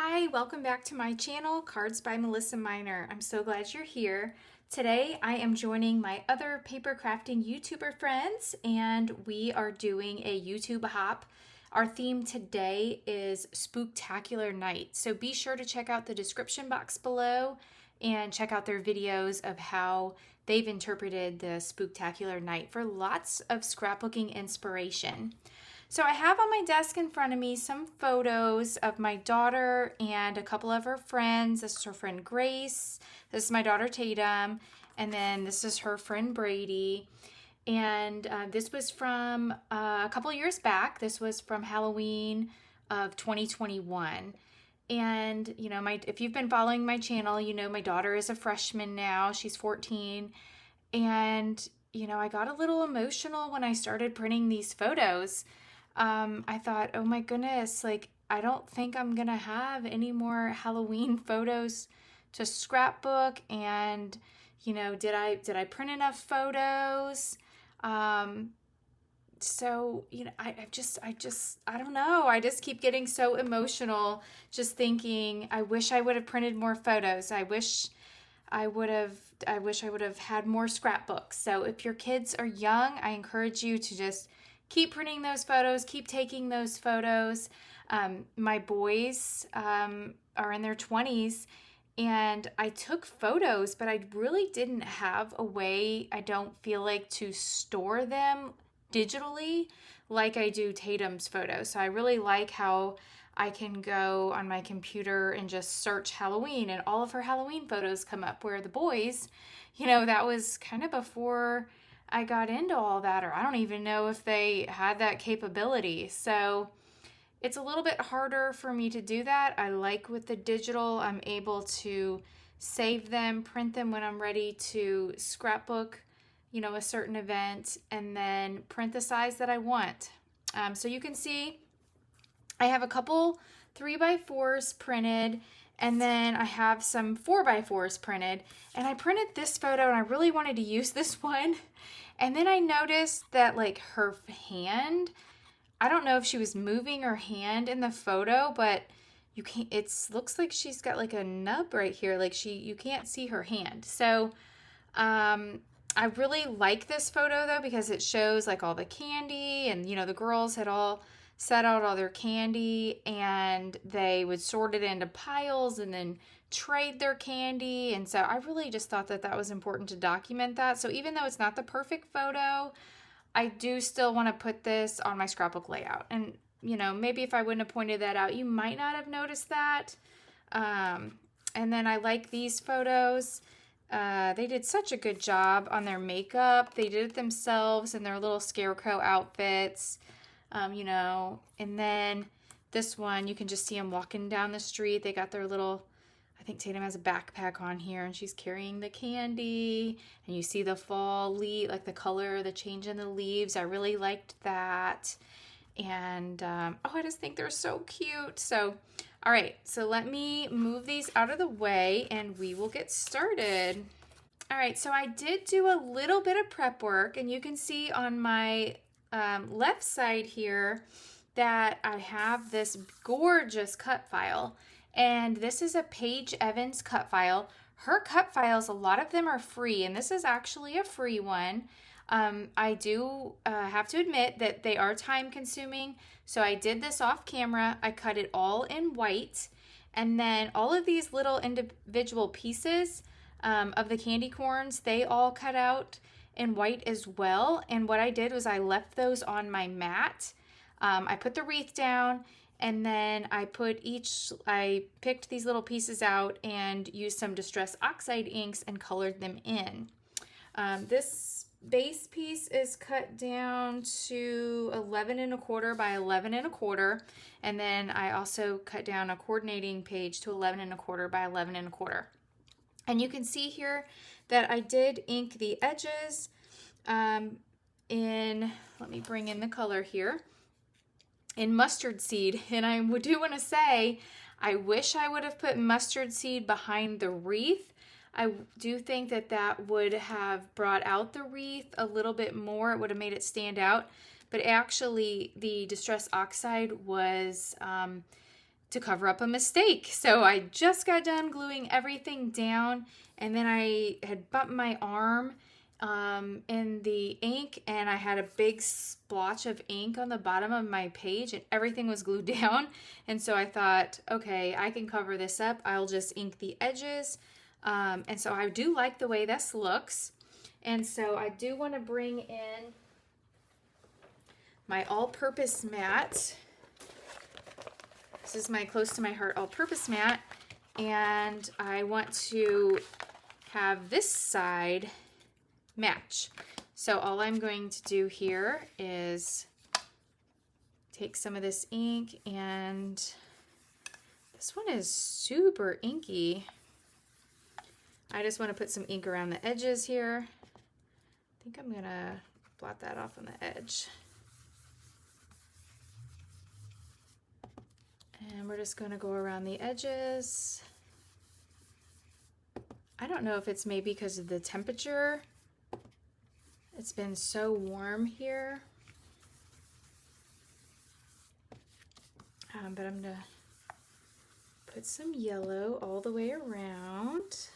Hi, welcome back to my channel, Cards by Melissa Minor. I'm so glad you're here. Today I am joining my other paper crafting YouTuber friends and we are doing a YouTube hop. Our theme today is Spooktacular Night. So be sure to check out the description box below and check out their videos of how they've interpreted the Spooktacular Night for lots of scrapbooking inspiration. So I have on my desk in front of me some photos of my daughter and a couple of her friends. This is her friend Grace. This is my daughter Tatum. And then this is her friend Brady. And this was from a couple of years back. This was from Halloween of 2021. And, you know, if you've been following my channel, you know my daughter is a freshman now. She's 14. And, you know, I got a little emotional when I started printing these photos. I thought, oh my goodness, like, I don't think I'm gonna have any more Halloween photos to scrapbook. And, you know, did I print enough photos? So, you know, I don't know. I just keep getting so emotional just thinking, I wish I would have printed more photos. I wish I would have had more scrapbooks. So if your kids are young, I encourage you to just keep printing those photos, keep taking those photos. My boys are in their 20s, and I took photos, but I really didn't have a way, I don't feel like, to store them digitally like I do Tatum's photos. So I really like how I can go on my computer and just search Halloween, and all of her Halloween photos come up, where the boys, you know, that was kind of before I got into all that, or I don't even know if they had that capability. So it's a little bit harder for me to do that. I like with the digital, I'm able to save them, print them when I'm ready to scrapbook, you know, a certain event, and then print the size that I want. So you can see I have a couple 3x4s printed, and then I have some 4x4s printed. And I printed this photo and I really wanted to use this one. And then I noticed that, like, her hand, I don't know if she was moving her hand in the photo, but you can't, looks like she's got like a nub right here. Like you can't see her hand. So, I really like this photo though, because it shows like all the candy, and, you know, the girls had all set out all their candy and they would sort it into piles and then trade their candy. And so I really just thought that that was important to document that. So even though it's not the perfect photo, I do still want to put this on my scrapbook layout. And, you know, maybe if I wouldn't have pointed that out, you might not have noticed that. And then I like these photos. They did such a good job on their makeup. They did it themselves in their little scarecrow outfits. You know, and then this one, you can just see them walking down the street. They got their little, I think Tatum has a backpack on here, and she's carrying the candy, and you see the fall leaf, like the color, the change in the leaves. I really liked that. And, oh, I just think they're so cute. So, all right, so let me move these out of the way and we will get started. All right, so I did do a little bit of prep work, and you can see on my left side here that I have this gorgeous cut file, and this is a Paige Evans cut file. Her cut files, a lot of them are free, and this is actually a free one. I do have to admit that they are time consuming, so I did this off camera. I cut it all in white, and then all of these little individual pieces of the candy corns, they all cut out in white as well. And what I did was I left those on my mat. I put the wreath down, and then I picked these little pieces out and used some Distress Oxide inks and colored them in. This base piece is cut down to 11¼ by 11¼ and then I also cut down a coordinating page to 11¼ by 11¼ and you can see here that I did ink the edges let me bring in the color here, in mustard seed. And I do want to say, I wish I would have put mustard seed behind the wreath. I do think that that would have brought out the wreath a little bit more. It would have made it stand out. But actually, the Distress Oxide was to cover up a mistake. So I just got done gluing everything down, and then I had bumped my arm in the ink, and I had a big splotch of ink on the bottom of my page, and everything was glued down. And so I thought, okay, I can cover this up. I'll just ink the edges. And so I do like the way this looks. And so I do want to bring in my all-purpose mat. This is my Close to My Heart all-purpose mat. And I want to have this side match. So all I'm going to do here is take some of this ink, and this one is super inky. I just want to put some ink around the edges here. I think I'm gonna blot that off on the edge. And we're just gonna go around the edges. I don't know if it's maybe because of the temperature. It's been so warm here. But I'm gonna put some yellow all the way around.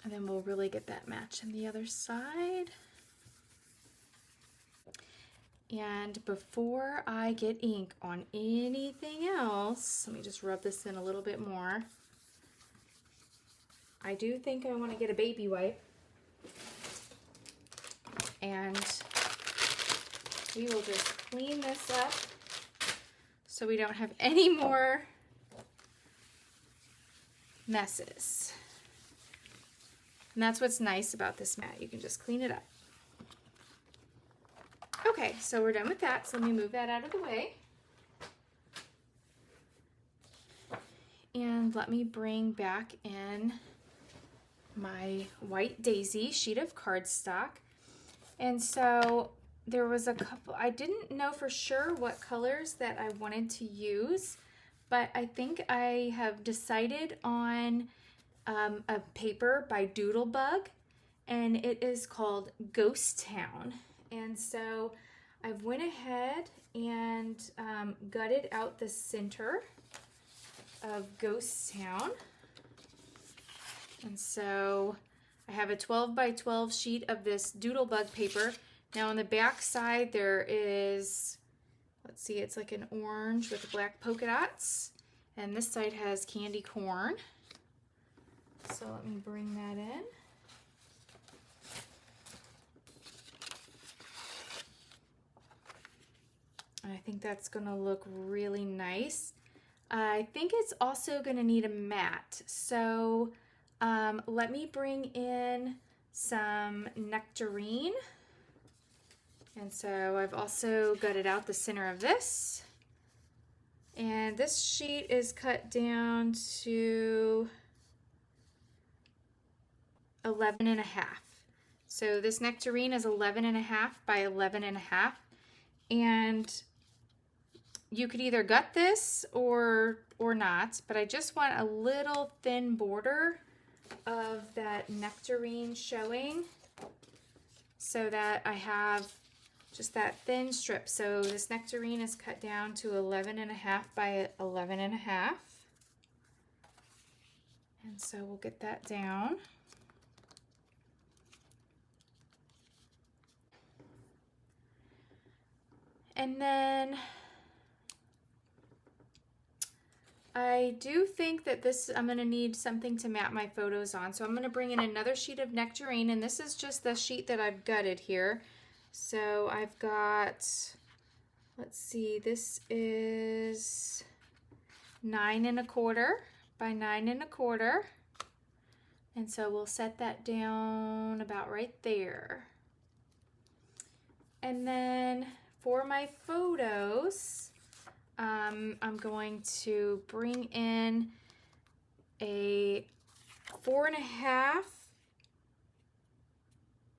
And then we'll really get that match on the other side. And before I get ink on anything else, let me just rub this in a little bit more. I do think I want to get a baby wipe. And we will just clean this up so we don't have any more messes. And that's what's nice about this mat. You can just clean it up. Okay, so we're done with that. So let me move that out of the way. And let me bring back in my white daisy sheet of cardstock. And so there was a couple, I didn't know for sure what colors that I wanted to use, but I think I have decided on a paper by Doodlebug, and it is called Ghost Town. And so I went ahead and gutted out the center of Ghost Town. And so I have a 12 by 12 sheet of this Doodlebug paper. Now on the back side there is, let's see, it's like an orange with black polka dots. And this side has candy corn. So let me bring that in. I think that's gonna look really nice. I think it's also gonna need a mat. So let me bring in some nectarine. And so I've also gutted out the center of this. And this sheet is cut down to 11.5. So this nectarine is 11.5 by 11.5. And you could either gut this or not, but I just want a little thin border of that nectarine showing so that I have just that thin strip. So this nectarine is cut down to 11.5 by 11.5. And so we'll get that down. And then I do think that this, I'm gonna need something to map my photos on. So I'm gonna bring in another sheet of nectarine, and this is just the sheet that I've gutted here. So I've got, let's see, this is 9.25 by 9.25. And so we'll set that down about right there. And then for my photos, I'm going to bring in a 4.5.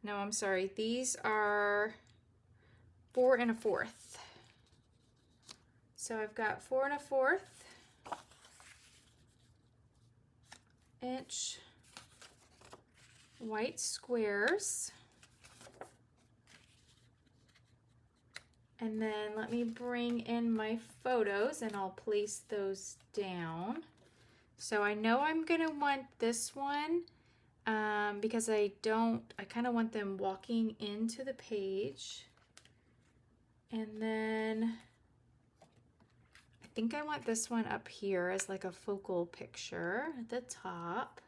No, I'm sorry. These are 4 1/4. So I've got 4 1/4. large white squares. And then let me bring in my photos and I'll place those down. So I know I'm gonna want this one because I kind of want them walking into the page. And then I think I want this one up here as like a focal picture at the top.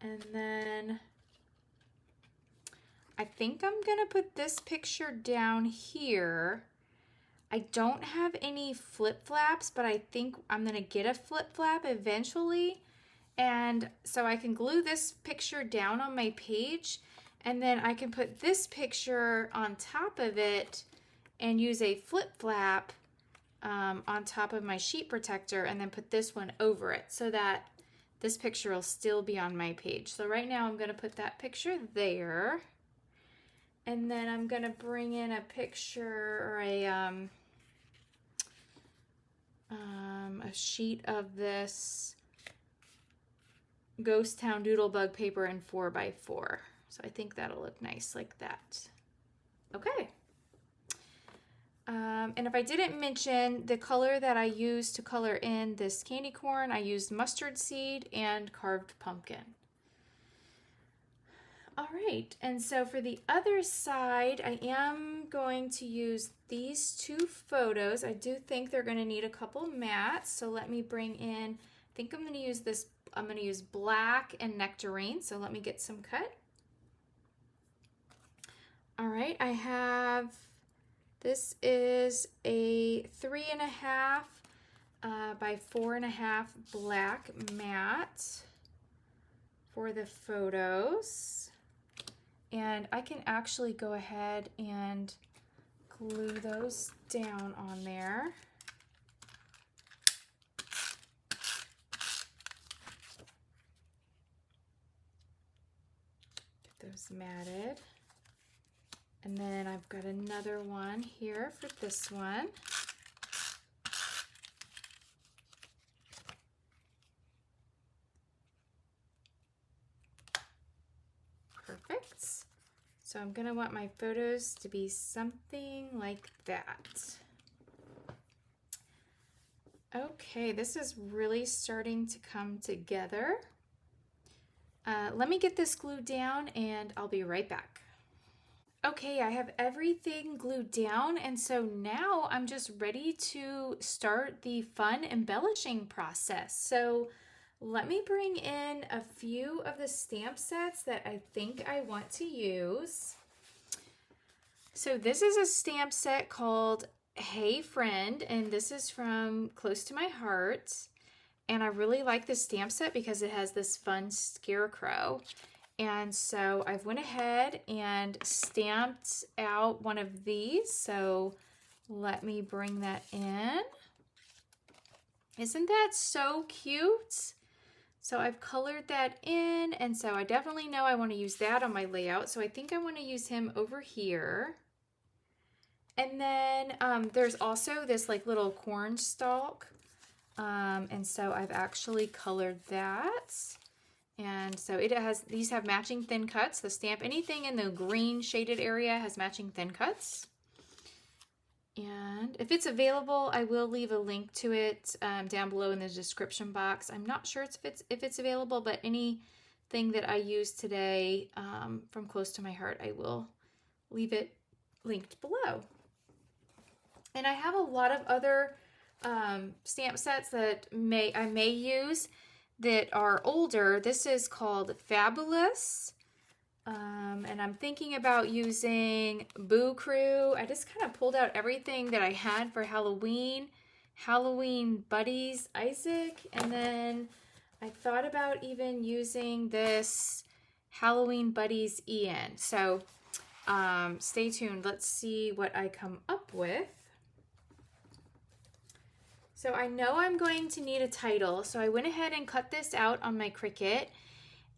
And then I think I'm gonna put this picture down here. I don't have any flip flaps, but I think I'm gonna get a flip flap eventually. And so I can glue this picture down on my page, and then I can put this picture on top of it and use a flip flap on top of my sheet protector, and then put this one over it so that this picture will still be on my page. So right now I'm gonna put that picture there. And then I'm gonna bring in a picture or a sheet of this Ghost Town Doodlebug paper in 4x4. So I think that'll look nice like that. Okay. And if I didn't mention the color that I used to color in this candy corn, I used mustard seed and carved pumpkin. All right, and so for the other side, I am going to use these two photos. I do think they're going to need a couple mats, so let me bring in, I think I'm going to use this, I'm going to use black and nectarine, so let me get some cut. All right, I have, this is a 3.5 by 4.5 black mat for the photos. And I can actually go ahead and glue those down on there. Get those matted. And then I've got another one here for this one. Perfect. So I'm gonna want my photos to be something like that. Okay, this is really starting to come together. Let me get this glued down and I'll be right back. Okay, I have everything glued down, and so now I'm just ready to start the fun embellishing process. So let me bring in a few of the stamp sets that I think I want to use. So this is a stamp set called Hey Friend, and this is from Close to My Heart. And I really like this stamp set because it has this fun scarecrow. And so I went ahead and stamped out one of these. So let me bring that in. Isn't that so cute? So I've colored that in, and so I definitely know I want to use that on my layout. So I think I want to use him over here. And then there's also this like little corn stalk. And so I've actually colored that. And so it has, these have matching thin cuts. The stamp, anything in the green shaded area has matching thin cuts. And if it's available, I will leave a link to it down below in the description box. I'm not sure if it's available, but anything that I use today from Close to My Heart, I will leave it linked below. And I have a lot of other stamp sets that I may use that are older. This is called Fabulous. And I'm thinking about using Boo Crew. I just kind of pulled out everything that I had for Halloween. Halloween Buddies Isaac. And then I thought about even using this Halloween Buddies Ian. So stay tuned. Let's see what I come up with. So I know I'm going to need a title. So I went ahead and cut this out on my Cricut.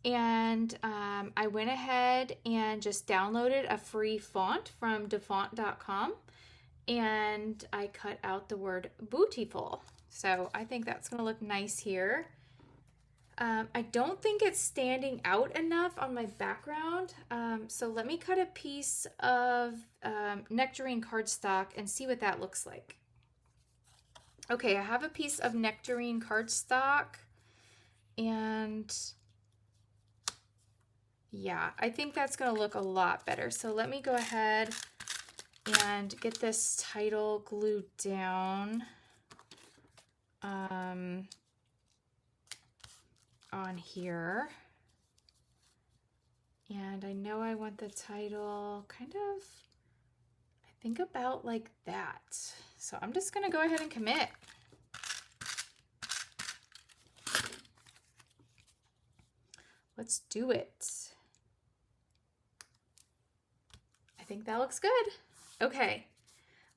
And I went ahead and just downloaded a free font from dafont.com, and I cut out the word Bootiful. So I think that's going to look nice here. I don't think it's standing out enough on my background. So let me cut a piece of nectarine cardstock and see what that looks like. Okay, I have a piece of nectarine cardstock, and yeah, I think that's going to look a lot better. So let me go ahead and get this title glued down on here. And I know I want the title kind of, I think about like that. So I'm just going to go ahead and commit. Let's do it. I think that looks good. Okay.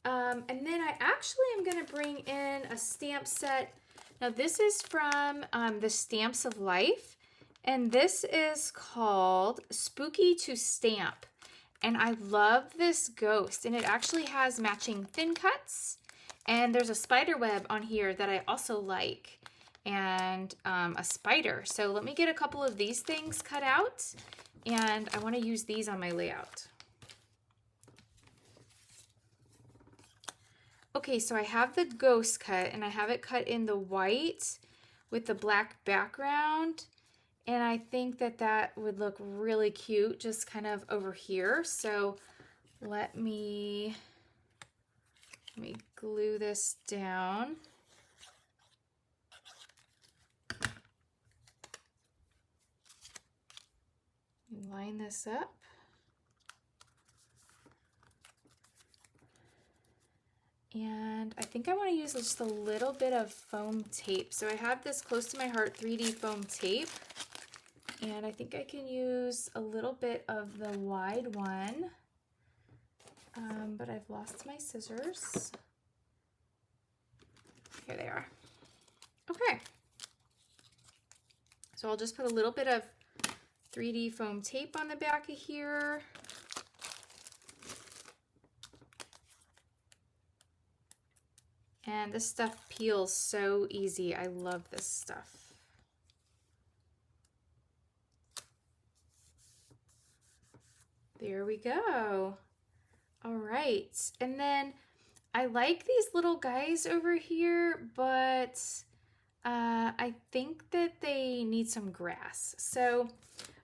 And then I actually am going to bring in a stamp set. Now this is from the Stamps of Life, and this is called Spooky to Stamp. And I love this ghost, and it actually has matching thin cuts, and there's a spider web on here that I also like, and a spider. So let me get a couple of these things cut out, and I want to use these on my layout. Okay, so I have the ghost cut, and I have it cut in the white with the black background, and I think that that would look really cute just kind of over here. So let me glue this down. Line this up. And I think I want to use just a little bit of foam tape. So I have this Close to My Heart 3D foam tape. And I think I can use a little bit of the wide one. But I've lost my scissors. Here they are. Okay. So I'll just put a little bit of 3D foam tape on the back of here. And this stuff peels so easy. I love this stuff. There we go. All right. And then I like these little guys over here, but I think that they need some grass. So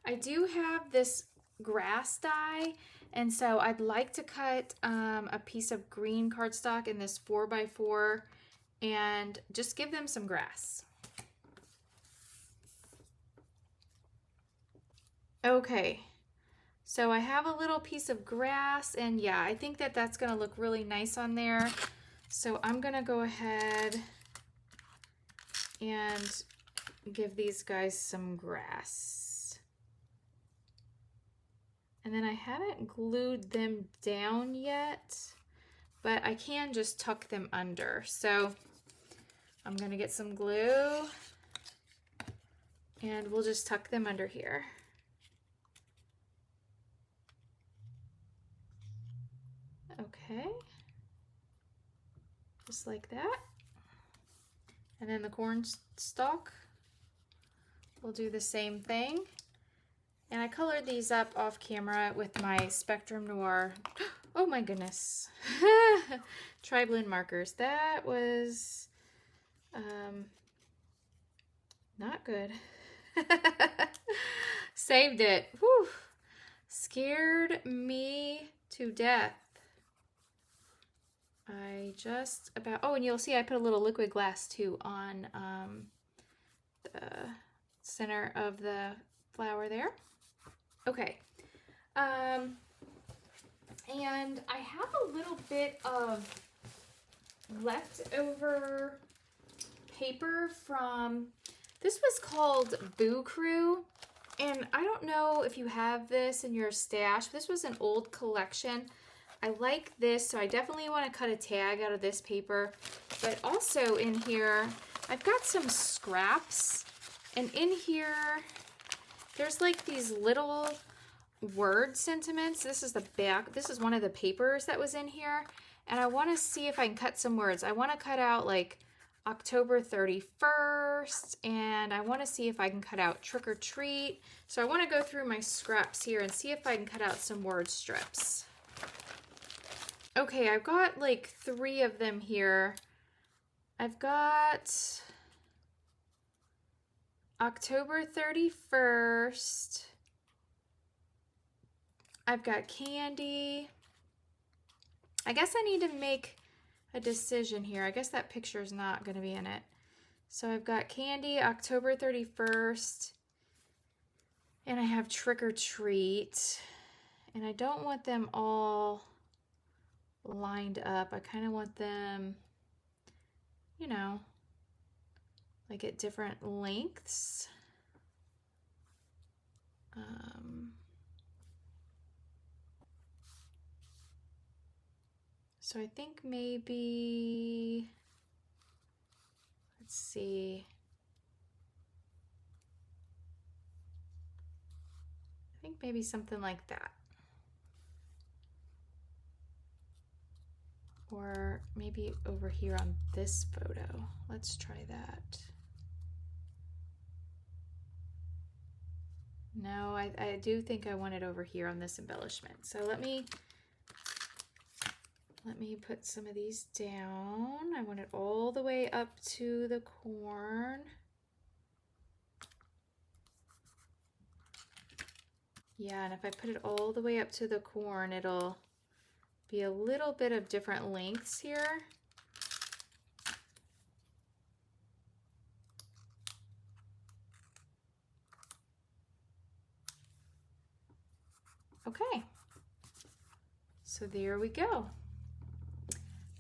I do have this grass die, and so I'd like to cut a piece of green cardstock in this 4x4 and just give them some grass. Okay, so I have a little piece of grass, and yeah, I think that that's going to look really nice on there. So I'm going to go ahead and give these guys some grass. And then I haven't glued them down yet, but I can just tuck them under. So I'm going to get some glue, and we'll just tuck them under here. Okay, just like that. And then the corn stalk, we'll do the same thing. And I colored these up off camera with my Spectrum Noir. Oh my goodness. Tri-blend markers. That was not good. Saved it. Whew. Scared me to death. I just about, oh, and you'll see I put a little liquid glass too on the center of the flower there. Okay, and I have a little bit of leftover paper from, this was called Boo Crew, and I don't know if you have this in your stash. This was an old collection. I like this, so I definitely want to cut a tag out of this paper, but also in here, I've got some scraps, and in here, there's like these little word sentiments. This is the back. This is one of the papers that was in here. And I want to see if I can cut some words. I want to cut out like October 31st, and I want to see if I can cut out trick or treat. So I want to go through my scraps here and see if I can cut out some word strips. Okay, I've got like 3 of them here. I've got October 31st. I've got candy. I guess I need to make a decision here. I guess that picture is not going to be in it. So I've got candy, October 31st, and I have trick or treat, and I don't want them all lined up. I kind of want them, you know, like at different lengths. So I think maybe, let's see. I think maybe something like that. Or maybe over here on this photo. Let's try that. No, I do think I want it over here on this embellishment. So let me put some of these down. I want it all the way up to the corn. Yeah, and if I put it all the way up to the corn, it'll be a little bit of different lengths here. Okay, so there we go.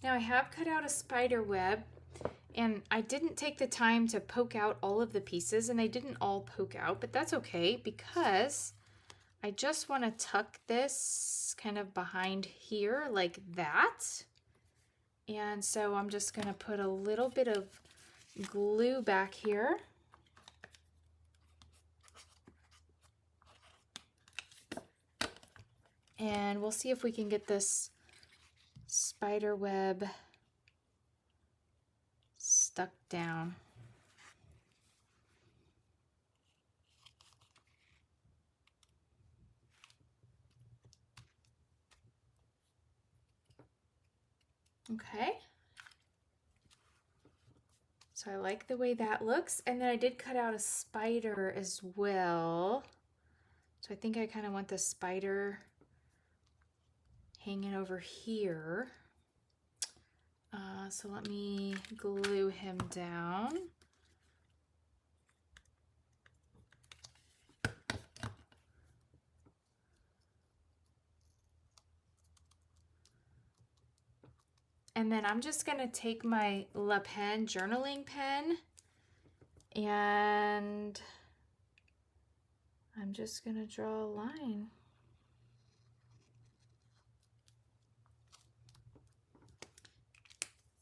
Now I have cut out a spider web, and I didn't take the time to poke out all of the pieces, and they didn't all poke out, but that's okay because I just want to tuck this kind of behind here like that. And so I'm just going to put a little bit of glue back here. And we'll see if we can get this spider web stuck down. Okay. So I like the way that looks. And then I did cut out a spider as well. So I think I kind of want the spider hanging over here. So let me glue him down. And then I'm just going to take my La Pen journaling pen, and I'm just going to draw a line.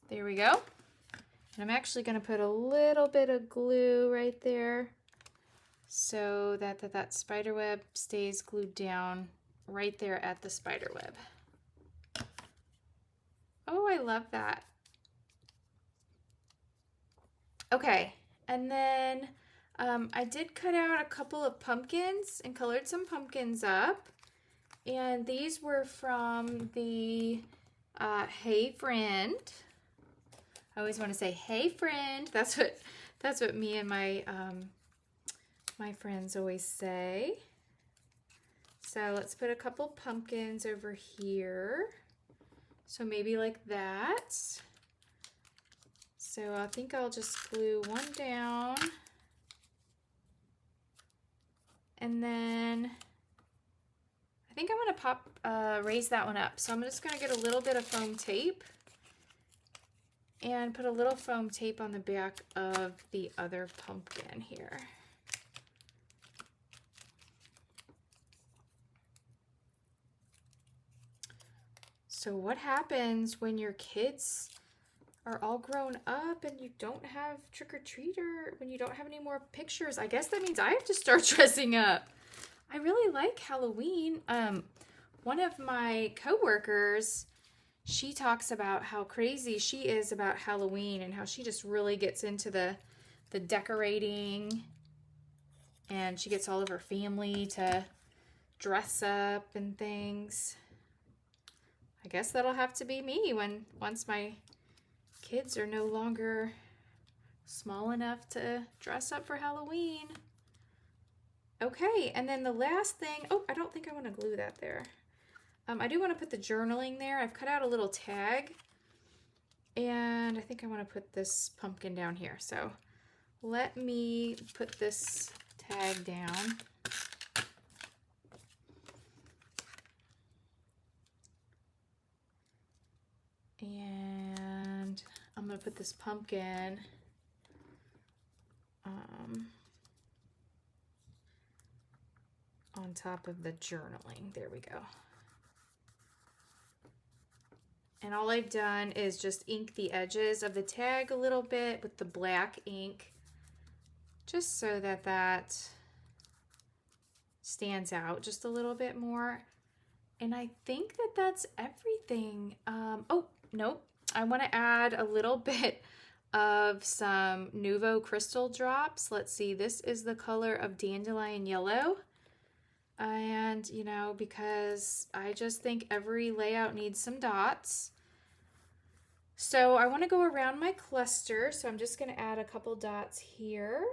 There we go. And I'm actually going to put a little bit of glue right there so that that spider web stays glued down right there at the spider web. Oh, I love that. Okay, and then I did cut out a couple of pumpkins and colored some pumpkins up. And these were from the Hey Friend. I always want to say, hey friend. That's what me and my my friends always say. So let's put a couple pumpkins over here. So maybe like that. So I think I'll just glue one down. And then I think I'm gonna raise that one up. So I'm just gonna get a little bit of foam tape and put a little foam tape on the back of the other pumpkin here. So what happens when your kids are all grown up and you don't have trick-or-treat, or when you don't have any more pictures? I guess that means I have to start dressing up. I really like Halloween. One of my coworkers, she talks about how crazy she is about Halloween and how she just really gets into the decorating, and she gets all of her family to dress up and things. I guess that'll have to be me once my kids are no longer small enough to dress up for Halloween. Okay, and then the last thing, oh, I don't think I want to glue that there. I do want to put the journaling there. I've cut out a little tag, and I think I want to put this pumpkin down here. So let me put this tag down. And I'm going to put this pumpkin on top of the journaling. There we go. And all I've done is just ink the edges of the tag a little bit with the black ink, just so that that stands out just a little bit more. And I think that that's everything. Oh, nope. I want to add a little bit of some Nuvo crystal drops. Let's see, this is the color of Dandelion Yellow. And, you know, because I just think every layout needs some dots. So I want to go around my cluster. So I'm just going to add a couple dots here.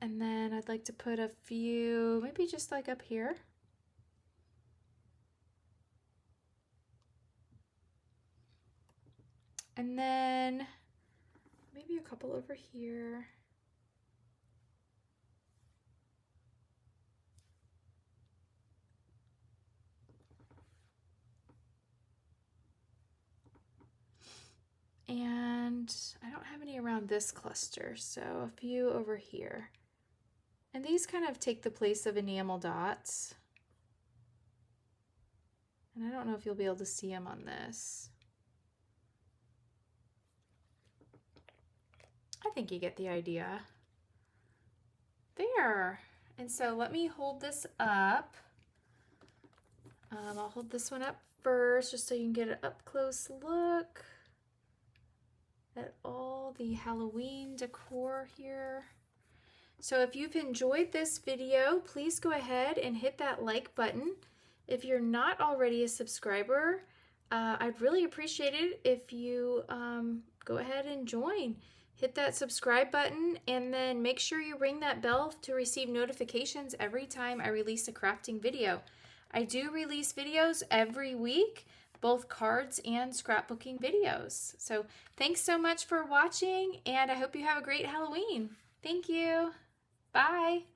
And then I'd like to put a few, maybe just like up here. And then maybe a couple over here. And I don't have any around this cluster, so a few over here. And these kind of take the place of enamel dots. And I don't know if you'll be able to see them on this. I think you get the idea. There. And so let me hold this up. I'll hold this one up first just so you can get an up close look at all the Halloween decor here. So if you've enjoyed this video, please go ahead and hit that like button. If you're not already a subscriber, I'd really appreciate it if you go ahead and join. Hit that subscribe button and then make sure you ring that bell to receive notifications every time I release a crafting video. I do release videos every week, both cards and scrapbooking videos. So thanks so much for watching, and I hope you have a great Halloween. Thank you. Bye.